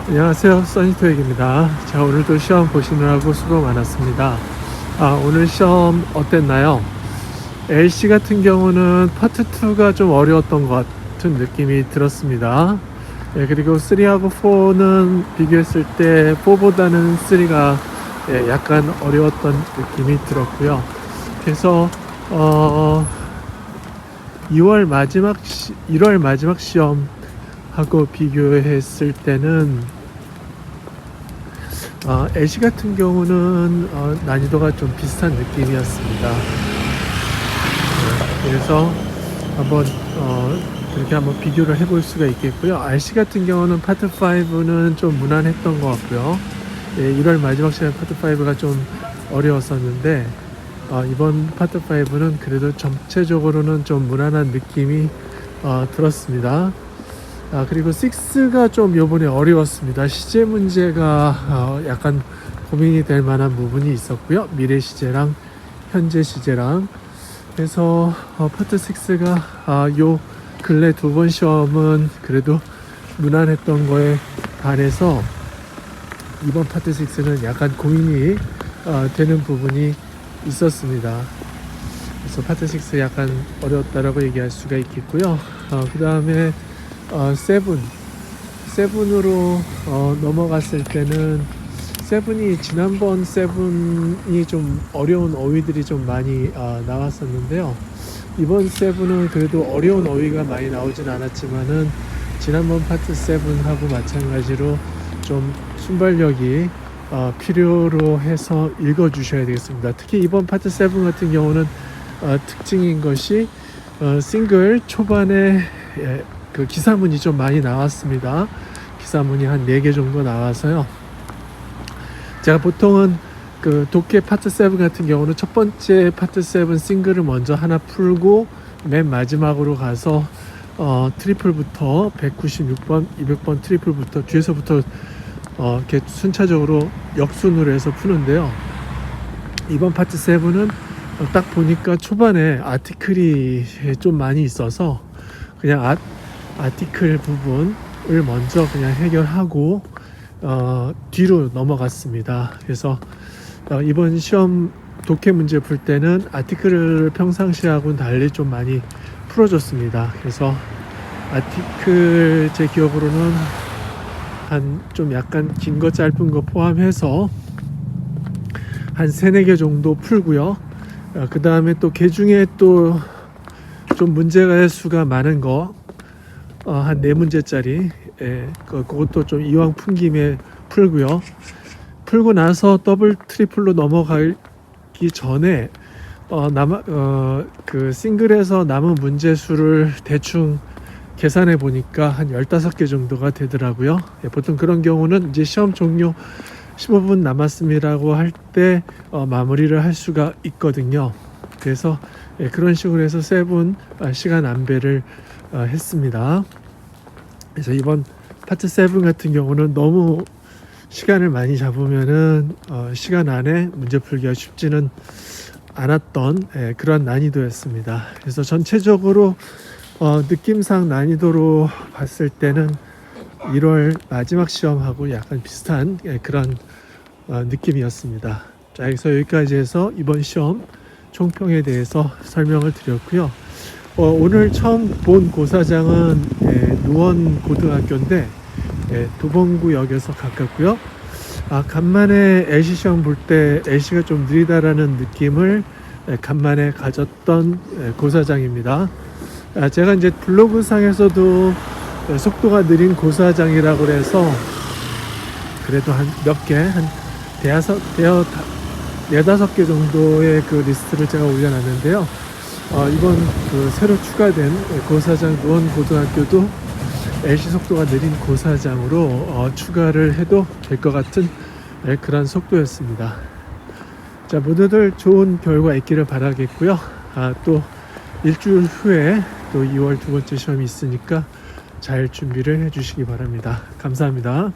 안녕하세요, 써니토익입니다. 자, 오늘도 시험 보시느라고 수고 많았습니다. 오늘 시험 어땠나요? LC 같은 경우는 파트 2가 좀 어려웠던 것 같은 느낌이 들었습니다. 그리고 3하고 4는 비교했을 때 4보다는 3가 약간 어려웠던 느낌이 들었고요. 그래서 1월 마지막 시험하고 비교했을 때는 LC 같은 경우는 난이도가 좀 비슷한 느낌이었습니다. 그래서 한번 그렇게 한번 비교를 해볼 수가 있겠고요. RC 같은 경우는 파트 5는 좀 무난했던 것 같고요. 1월 마지막 시간 파트 5가 좀 어려웠었는데 이번 파트 5는 그래도 전체적으로는 좀 무난한 느낌이 들었습니다. 그리고 6가 좀 요번에 어려웠습니다. 시제 문제가 약간 고민이 될 만한 부분이 있었고요. 미래 시제랑 현재 시제랑. 그래서 파트 6가 요 근래 두 번 시험은 그래도 무난했던 거에 반해서 이번 파트 6는 약간 고민이 되는 부분이 있었습니다. 그래서 파트 6 약간 어려웠다라고 얘기할 수가 있겠고요. 그 다음에 7으로 넘어갔을 때는 지난번 7이 좀 어려운 어휘들이 좀 많이 나왔었는데요. 이번 7은 그래도 어려운 어휘가 많이 나오진 않았지만은 지난번 파트 7하고 마찬가지로 좀 순발력이 필요로 해서 읽어 주셔야 되겠습니다. 특히 이번 파트 7 같은 경우는 특징인 것이 싱글 초반에 그 기사문이 좀 많이 나왔습니다. 기사문이 한 4개 정도 나와서요. 제가 보통은 그 독해 파트 7 같은 경우는 첫 번째 파트 7 싱글을 먼저 하나 풀고 맨 마지막으로 가서 트리플부터 196번, 200번 트리플부터 뒤에서부터 이렇게 순차적으로 역순으로 해서 푸는데요. 이번 파트 7은 딱 보니까 초반에 아티클이 좀 많이 있어서 그냥 아티클 부분을 먼저 그냥 해결하고 뒤로 넘어갔습니다. 그래서 이번 시험 독해 문제 풀 때는 아티클을 평상시하고는 달리 좀 많이 풀어줬습니다. 그래서 아티클 제 기억으로는 한 좀 약간 긴 거 짧은 거 포함해서 한 3-4개 정도 풀고요. 그 다음에 또 개 중에 또 좀 문제가 수가 많은 거 한 4문제짜리 그것도 좀 이왕 푼 김에 풀고요. 풀고 나서 더블 트리플로 넘어가기 전에 그 싱글에서 남은 문제 수를 대충 계산해 보니까 한 15개 정도가 되더라고요. 보통 그런 경우는 이제 시험 종료 15분 남았음이라고 할 때 마무리를 할 수가 있거든요. 그래서 그런 식으로 해서 7 시간 안배를 했습니다. 그래서 이번 파트 7 같은 경우는 너무 시간을 많이 잡으면은 시간 안에 문제 풀기가 쉽지는 않았던 그런 난이도였습니다. 그래서 전체적으로 느낌상 난이도로 봤을 때는 1월 마지막 시험하고 약간 비슷한 그런 느낌이었습니다. 자, 여기까지 해서 이번 시험 총평에 대해서 설명을 드렸고요. 오늘 처음 본 고사장은 누원 고등학교인데 도봉구역에서 가깝고요. 간만에 LC 시험 볼 때 LC가 좀 느리다라는 느낌을 간만에 가졌던 고사장입니다. 제가 이제 블로그 상에서도 속도가 느린 고사장이라고 해서 그래도 한 몇 개, 한 네다섯 개 정도의 그 리스트를 제가 올려놨는데요. 이번 그 새로 추가된 고사장 누원 고등학교도 LC 속도가 느린 고사장으로 추가를 해도 될 것 같은 그런 속도였습니다. 자, 모두들 좋은 결과 있기를 바라겠고요. 또 일주일 후에 또 2월 두 번째 시험이 있으니까 잘 준비를 해 주시기 바랍니다. 감사합니다.